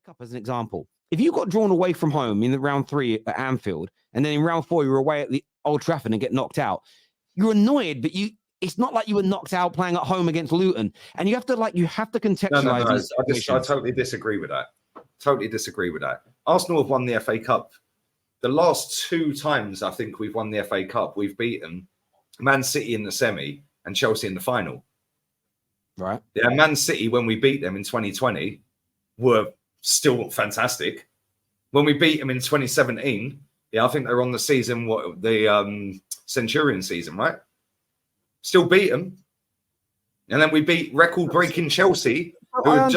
Cup as an example. If you got drawn away from home in the round 3 at Anfield, and then in round 4 you're away at the Old Trafford and get knocked out, you're annoyed, but it's not like you were knocked out playing at home against Luton. And you have to contextualize. I totally disagree with that. Totally disagree with that. Arsenal have won the FA Cup. The last 2 times I think we've won the FA Cup, we've beaten Man City in the semi and Chelsea in the final. Right. Yeah, Man City, when we beat them in 2020, were still fantastic. When we beat them in 2017, I think they're on the season, the Centurion season, right? Still beat them. And then we beat record-breaking Chelsea. I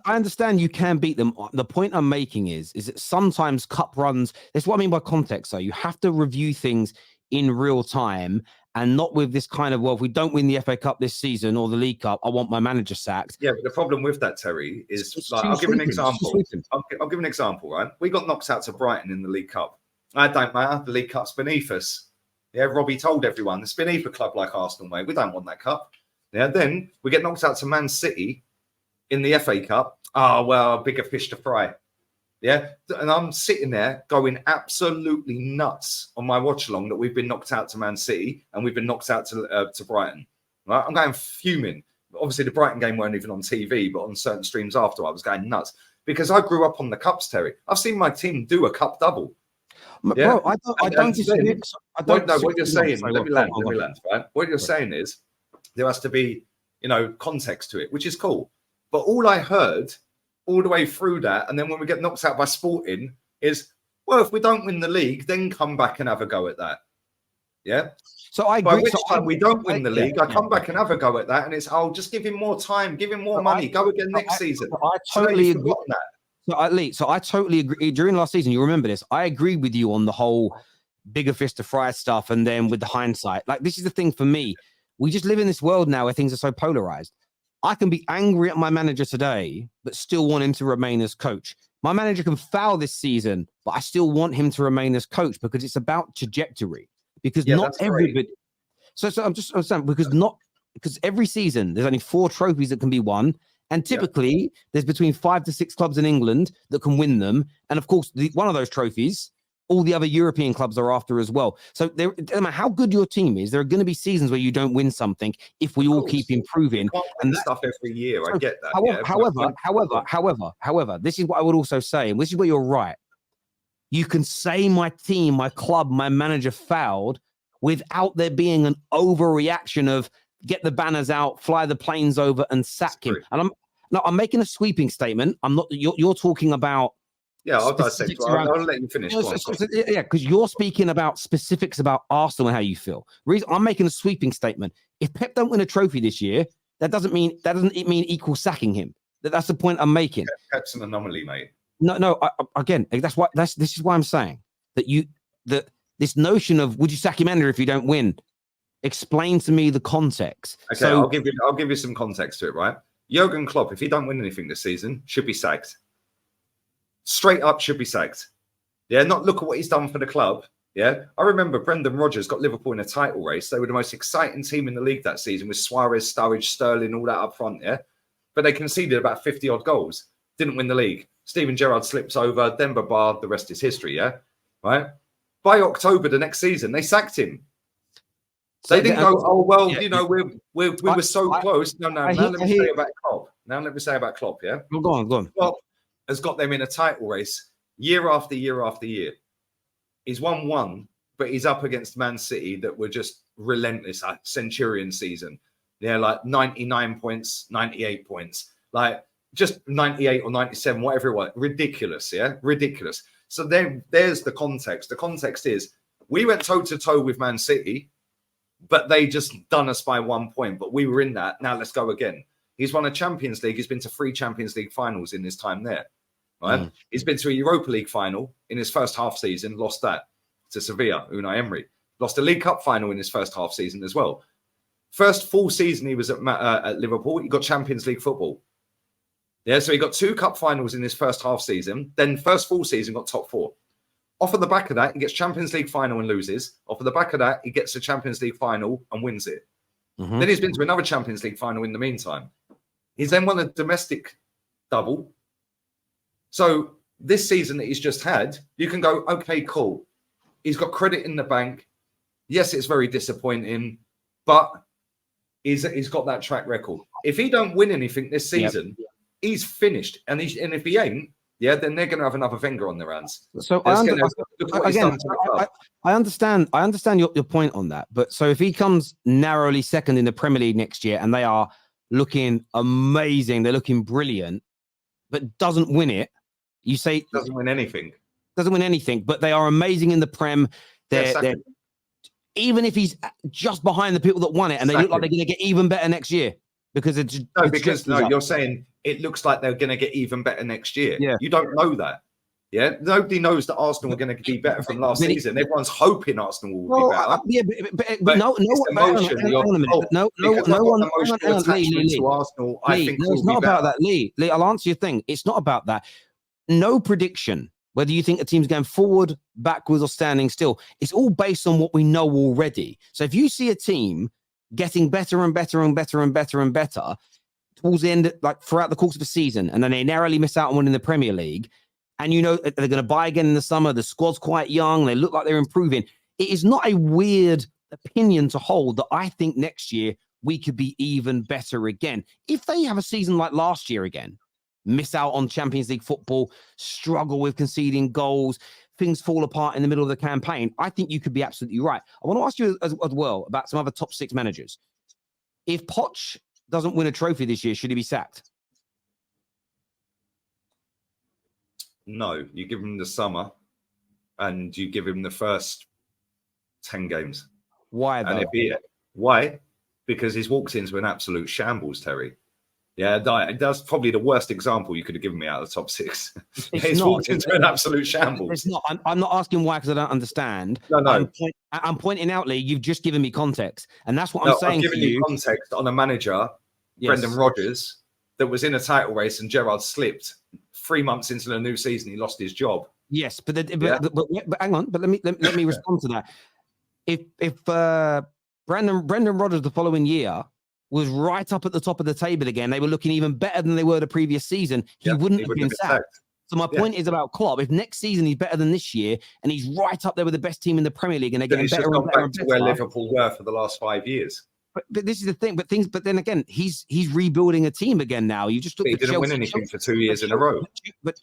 understand you can beat them. The point I'm making is that sometimes cup runs, that's what I mean by context. So you have to review things in real time and not with this kind of, well, if we don't win the FA Cup this season or the League Cup, I want my manager sacked. Yeah, but the problem with that, Terry, is I'll give an example. I'll give an example, right? We got knocked out to Brighton in the League Cup. I don't matter. The League Cup's beneath us. Yeah, Robbie told everyone, it's beneath a club like Arsenal, mate. We don't want that cup. Yeah, then we get knocked out to Man City in the FA Cup. Oh, well, bigger fish to fry. Yeah, and I'm sitting there going absolutely nuts on my watch along that we've been knocked out to Man City and we've been knocked out to Brighton. Right, I'm going fuming. Obviously, the Brighton game weren't even on TV, but on certain streams after, I was going nuts because I grew up on the cups, Terry. I've seen my team do a cup double. Yeah? Bro, I don't disagree. What you're saying, let me land, right? What you're saying is there has to be, context to it, which is cool. But all I heard all the way through that, and then when we get knocked out by Sporting, is, well, if we don't win the league, then come back and have a go at that. Yeah. So I agree. By which time we don't win the league, I come back and have a go at that, and it's, just give him more time, give him more money, go again next season. I totally agree on that. So I totally agree. During last season, you remember this. I agree with you on the whole bigger fish to fry stuff, and then with the hindsight, like this is the thing for me. We just live in this world now where things are so polarized. I can be angry at my manager today, but still want him to remain as coach. My manager can foul this season, but I still want him to remain as coach because it's about trajectory. Because not everybody. So I'm saying because every season there's only 4 trophies that can be won, and typically there's between 5 to 6 clubs in England that can win them, and of course one of those trophies, all the other European clubs are after as well. So no matter how good your team is, there are going to be seasons where you don't win something if we all keep improving. And stuff every year, I get that. However, this is what I would also say, and this is where you're right. You can say my team, my club, my manager fouled without there being an overreaction of get the banners out, fly the planes over, and sack him. And I'm making a sweeping statement. I'm not. You're talking about. Yeah, I'll let you finish. Yeah, because you're speaking about specifics about Arsenal and how you feel. I'm making a sweeping statement. If Pep don't win a trophy this year, that doesn't mean equal sacking him. That's the point I'm making. Pep's an anomaly, mate. No. This is why I'm saying that this notion of would you sack your manager if you don't win? Explain to me the context. Okay, so, I'll give you some context to it. Right, Jurgen Klopp, if he don't win anything this season, should be sacked. Straight up should be sacked. Yeah, not look at what he's done for the club. Yeah, I remember Brendan Rodgers got Liverpool in a title race. They were the most exciting team in the league that season with Suarez, Sturridge, Sterling, all that up front. Yeah, but they conceded about 50 odd goals. Didn't win the league. Steven Gerrard slips over. Demba Ba, the rest is history. Yeah, right. By October the next season, they sacked him. They didn't go, oh well, we were so close. No. Now let me say about Klopp. Yeah, go on. Klopp has got them in a title race year after year after year. He's won one, but he's up against Man City that were just relentless at Centurion season. Yeah, like 99 points, 98 points, like just 98 or 97, whatever it was. Ridiculous, yeah? Ridiculous. So there's the context. The context is we went toe-to-toe with Man City, but they just done us by 1 point. But we were in that. Now let's go again. He's won a Champions League. He's been to 3 Champions League finals in his time there. Right? He's been to a Europa League final in his first half season, lost that to Sevilla, Unai Emery. Lost a League Cup final in his first half season as well. First full season he was at Liverpool, he got Champions League football. Yeah, so he got 2 cup finals in his first half season. Then first full season got top 4. Off of the back of that, he gets Champions League final and loses. Off of the back of that, he gets the Champions League final and wins it. Then he's been to another Champions League final in the meantime. He's then won a domestic double. So this season that he's just had, you can go, okay, cool. He's got credit in the bank. Yes, it's very disappointing, but he's got that track record. If he don't win anything this season, he's finished. And if he ain't, then they're going to have another Wenger on their hands. So I understand your point on that. But so if he comes narrowly second in the Premier League next year and they are looking amazing, they're looking brilliant, but doesn't win it, you say doesn't win anything, but they are amazing in the Prem. They're even if he's just behind the people that won it, and they look like they're going to get even better next year because you're saying it looks like they're going to get even better next year. Yeah, you don't know that. Yeah, nobody knows that Arsenal are going to be better from last season. Everyone's hoping Arsenal will be better. But no one. Arsenal, I think it's not about that, Lee. I'll answer your thing. It's not about that. No prediction, whether you think a team's going forward, backwards, or standing still. It's all based on what we know already. So if you see a team getting better and better and better and better and better towards the end, like throughout the course of the season, and then they narrowly miss out on winning the Premier League, and you know they're going to buy again in the summer, the squad's quite young, they look like they're improving. It is not a weird opinion to hold that I think next year we could be even better again. If they have a season like last year again, miss out on Champions League football, struggle with conceding goals, things fall apart in the middle of the campaign, I think you could be absolutely right. I want to ask you as well about some other top 6 managers. If Poch doesn't win a trophy this year, should he be sacked? No, you give him the summer and you give him the first 10 games. Why though? Why? Because he's walked into an absolute shambles, Terry. Yeah, that's probably the worst example you could have given me out of the top 6. He's walked into an absolute shambles. It's not. I'm not asking why because I don't understand. No. I'm pointing out, Lee, you've just given me context. And that's what I'm saying. I'm giving you context on a manager, Brendan Rodgers, that was in a title race and Gerrard slipped. 3 months into the new season, he lost his job. Yes, but hang on. But let me respond to that. If Brendan Rodgers the following year was right up at the top of the table again, they were looking even better than they were the previous season, he wouldn't have been sacked. So my point is about Klopp. If next season he's better than this year and he's right up there with the best team in the Premier League and they're getting better and better and better, where Liverpool were for the last 5 years. But this is the thing. But then again, he's rebuilding a team again now. You just look. He didn't win anything for 2 years in a row. But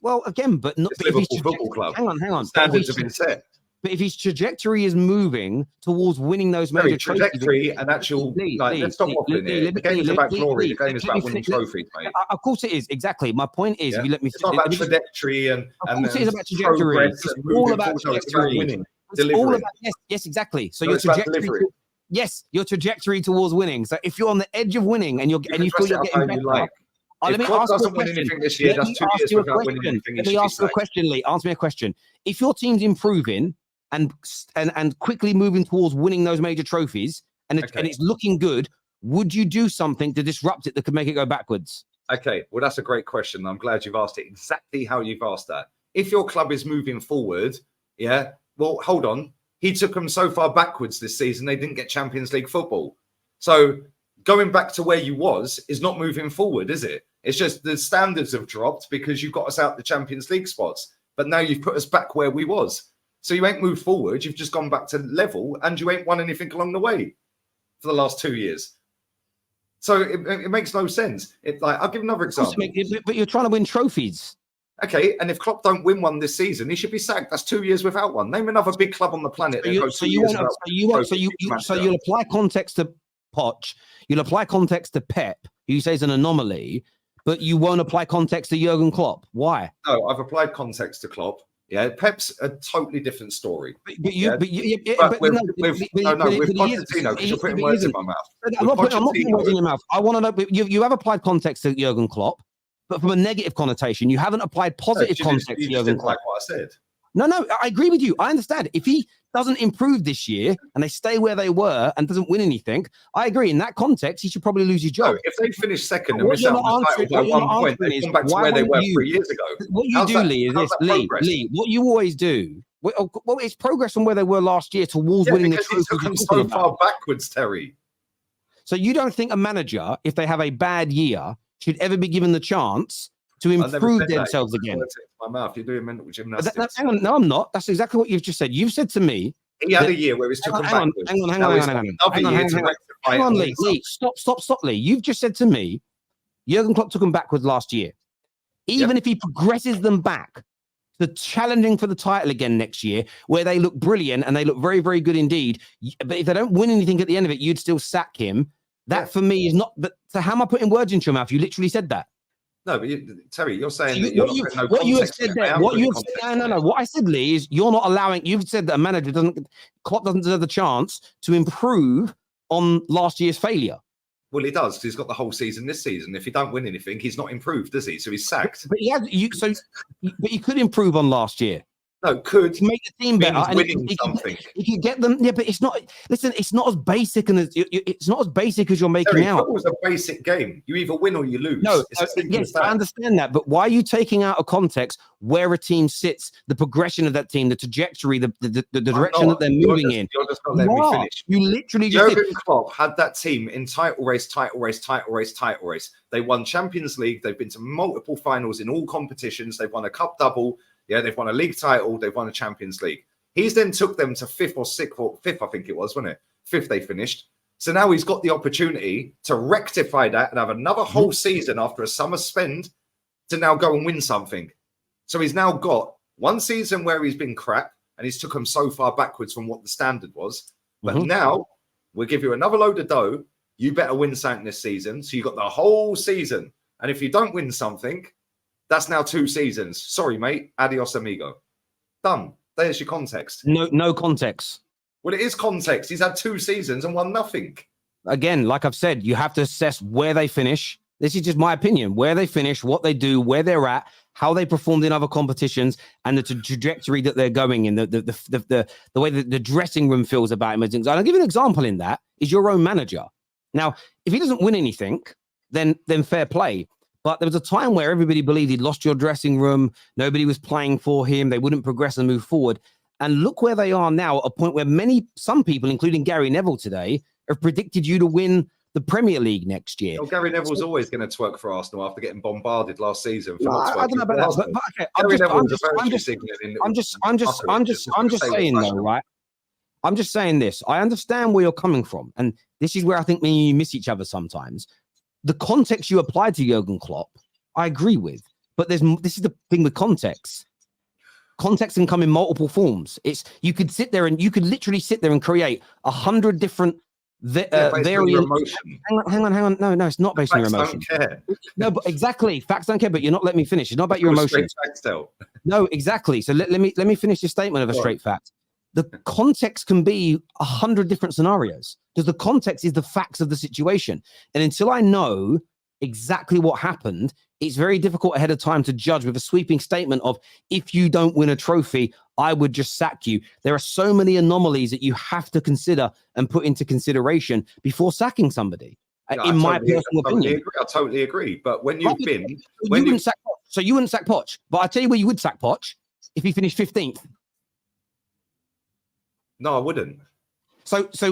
not. It's Liverpool Football Club. Hang on. Standards have been set. But if his trajectory is moving towards winning those major trajectory and actual, let's stop waffling here. The game is about glory. The game is about winning trophies, mate. Of course it is. Exactly. My point is, if you let me. It's not about trajectory and. Of course it is about trajectory. It's all about trajectory. It's all about yes, exactly. So your trajectory. Yes, your trajectory towards winning. So if you're on the edge of winning and you feel you're getting better. Let me ask you a question. Let me ask you a question, Lee. Answer me a question. If your team's improving and quickly moving towards winning those major trophies and it's looking good, would you do something to disrupt it that could make it go backwards? Okay, well, that's a great question. I'm glad you've asked it exactly how you've asked that. If your club is moving forward, well, hold on. He took them so far backwards this season, they didn't get Champions League football. So going back to where you was is not moving forward, is it? It's just the standards have dropped because you got us out the Champions League spots. But now you've put us back where we was. So you ain't moved forward. You've just gone back to level and you ain't won anything along the way for the last 2 years. So it makes no sense. I'll give another example. But you're trying to win trophies. Okay, and if Klopp don't win one this season, he should be sacked. That's 2 years without one. Name another big club on the planet. So you'll apply context to Poch. You'll apply context to Pep, who you say is an anomaly, but you won't apply context to Jurgen Klopp. Why? No, I've applied context to Klopp. Yeah, Pep's a totally different story. With Pochettino, because you're putting words in my mouth. I'm not putting words in your mouth. I want to know. You have applied context to Jurgen Klopp, but from a negative connotation. You haven't applied positive context to Jurgen Klopp. Like what I said. No, I agree with you. I understand. If he doesn't improve this year and they stay where they were and doesn't win anything, I agree. In that context, he should probably lose his job. No, if they finish second and miss out on the title by 1 point, they come back to where they were 3 years ago. What you do, Lee, is this, Lee, what you always do, it's progress from where they were last year towards winning the trophy. He took them so far backwards, Terry. So you don't think a manager, if they have a bad year, should ever be given the chance to I never improve said that. themselves You again. put words into my mouth. You're doing mental gymnastics. Hang on, no, I'm not. That's exactly what you've just said. You've said to me. He had a year where he's took him backwards. Hang on, Now he's got another year to rectify it and win Lee. Stop, Lee. You've just said to me, Jurgen Klopp took them backwards last year. Even if he progresses them back to challenging for the title again next year, where they look brilliant and they look very, very good indeed. But if they don't win anything at the end of it, you'd still sack him. That for me is not. But so how am I putting words into your mouth? You literally said that. No, but Terry, you're saying that you're not putting no context in it. What I said, Lee, is you're not allowing. You've said that a manager Klopp doesn't deserve the chance to improve on last year's failure. Well, he does because he's got the whole season this season. If he don't win anything, he's not improved, does he? So he's sacked. But he has. But you could improve on last year. No, could make the team better. And winning something. If you get them, yeah, but it's not. Listen, it's not as basic and it's not as basic as you're making out. Football's a basic game. You either win or you lose. No, yes, I understand that, but why are you taking out of context where a team sits, the progression of that team, the trajectory, the direction that they're moving in? You're just not letting me finish. You literally just Jurgen Klopp had that team in title race. They won Champions League. They've been to multiple finals in all competitions. They've won a cup double. Yeah, they've won a league title. They've won a Champions League. He's then took them to fifth, I think it was, wasn't it? Fifth they finished. So now he's got the opportunity to rectify that and have another whole season after a summer spend to now go and win something. So he's now got one season where he's been crap and he's took them so far backwards from what the standard was. But now we'll give you another load of dough. You better win something this season. So you've got the whole season. And if you don't win something, that's now 2 seasons. Sorry, mate. Adios, amigo. Done. There's your context. No context. Well, it is context. He's had 2 seasons and won nothing. Again, like I've said, you have to assess where they finish. This is just my opinion. Where they finish, what they do, where they're at, how they performed in other competitions, and the trajectory that they're going in, the way that the dressing room feels about him. And I'll give you an example in that is your own manager. Now, if he doesn't win anything, then fair play. But there was a time where everybody believed he'd lost your dressing room. Nobody was playing for him. They wouldn't progress and move forward. And look where they are now, at a point where some people, including Gary Neville today, have predicted you to win the Premier League next year. Well, Gary Neville's always going to twerk for Arsenal after getting bombarded last season. I don't know about that, but okay, I'm just saying though, right? I'm just saying this. I understand where you're coming from, and this is where I think me and you miss each other sometimes. The context you apply to Jurgen Klopp, I agree with, but this is the thing with context. Context can come in multiple forms. You could literally sit there and create 100 different variants. Hang on. No, it's not based on your emotion. No, but exactly. Facts don't care, but you're not letting me finish. It's not about your emotions. No, exactly. So let me finish this statement of a straight fact. The context can be 100 different scenarios because the context is the facts of the situation. And until I know exactly what happened, it's very difficult ahead of time to judge with a sweeping statement of, if you don't win a trophy, I would just sack you. There are so many anomalies that you have to consider and put into consideration before sacking somebody. In my personal opinion. I totally agree. But when you've been... So you wouldn't sack Poch. But I tell you where you would sack Poch, if he finished 15th. No, I wouldn't. So I've seen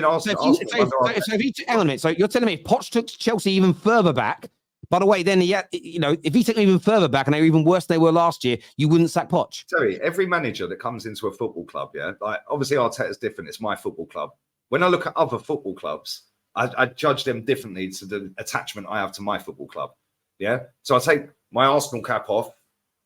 Arsenal. Hang on a minute. So you're telling me if Poch took Chelsea even further back, by the way, then if he took them even further back and they were even worse than they were last year, you wouldn't sack Poch? Terry, every manager that comes into a football club, like obviously Arteta's different. It's my football club. When I look at other football clubs, I judge them differently to the attachment I have to my football club. Yeah. So I take my Arsenal cap off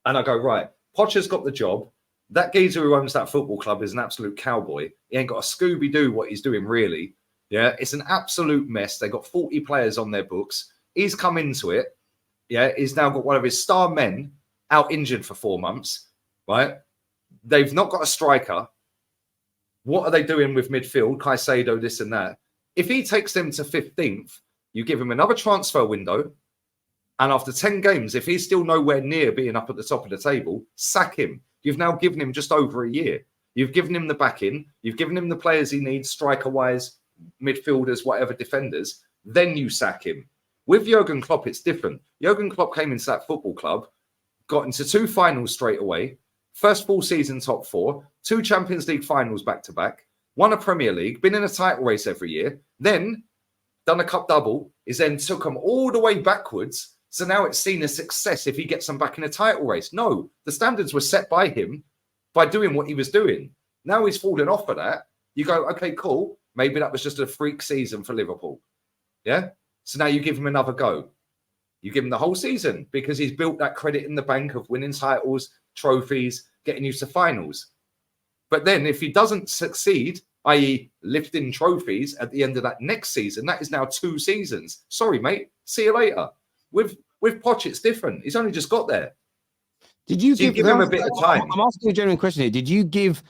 and I go, right, Poch has got the job. That geezer who owns that football club is an absolute cowboy. He ain't got a Scooby-Doo what he's doing, really. Yeah, it's an absolute mess. They got 40 players on their books. He's come into it. Yeah, he's now got one of his star men out injured for 4 months, right? They've not got a striker. What are they doing with midfield? Caicedo, this and that. If he takes them to 15th, you give him another transfer window. And after 10 games, if he's still nowhere near being up at the top of the table, sack him. You've now given him just over a year. You've given him the backing. You've given him the players he needs, striker-wise, midfielders, whatever, defenders. Then you sack him. With Jurgen Klopp, it's different. Jurgen Klopp came into that football club, got into 2 finals straight away, first full season top 4, 2 Champions League finals back-to-back, won a Premier League, been in a title race every year, then done a cup double, is then took them all the way backwards So now it's seen as success if he gets them back in a title race. No, the standards were set by him by doing what he was doing. Now he's fallen off of that. You go, okay, cool. Maybe that was just a freak season for Liverpool. Yeah. So now you give him another go. You give him the whole season because he's built that credit in the bank of winning titles, trophies, getting used to finals. But then if he doesn't succeed, i.e. lifting trophies at the end of that next season, that is now 2 seasons. Sorry, mate. See you later. With Poch, it's different. He's only just got there. Did you give him a bit of time? I'm asking a genuine question here. Did you give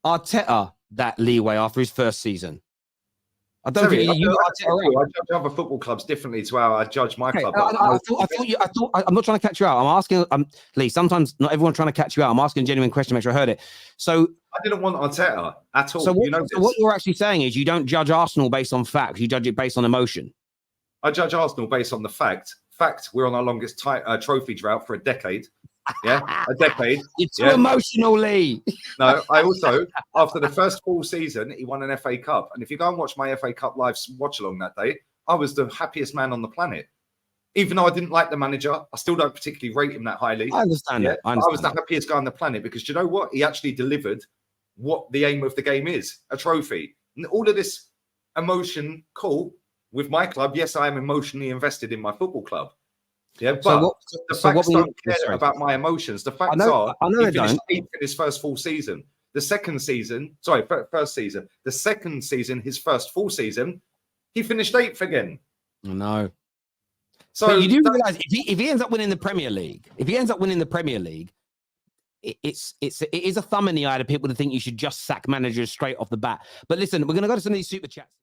Arteta that leeway after his first season? I don't think you I judge other football clubs differently to how I judge my club. I thought I'm not trying to catch you out. I'm asking, Lee, sometimes not everyone's trying to catch you out. I'm asking a genuine question to make sure I heard it. So I didn't want Arteta at all. So what you're actually saying is you don't judge Arsenal based on facts. You judge it based on emotion. I judge Arsenal based on the fact, we're on our longest trophy drought for a decade. Yeah, a decade. You're too emotional, Lee. No, I also, after the first full season, he won an FA Cup. And if you go and watch my FA Cup live watch along that day, I was the happiest man on the planet. Even though I didn't like the manager, I still don't particularly rate him that highly. I understand that. I was the happiest guy on the planet because you know what? He actually delivered what the aim of the game is, a trophy. And all of this emotion, cool, with my club. Yes, I am emotionally invested in my football club. Yeah, but the facts don't care about my emotions. The facts are he finished 8th in his first full season. The second season, first season. The second season, his first full season, he finished 8th again. No. So but you do realize if he ends up winning the Premier League, it is a thumb in the eye to people to think you should just sack managers straight off the bat. But listen, we're going to go to some of these super chats.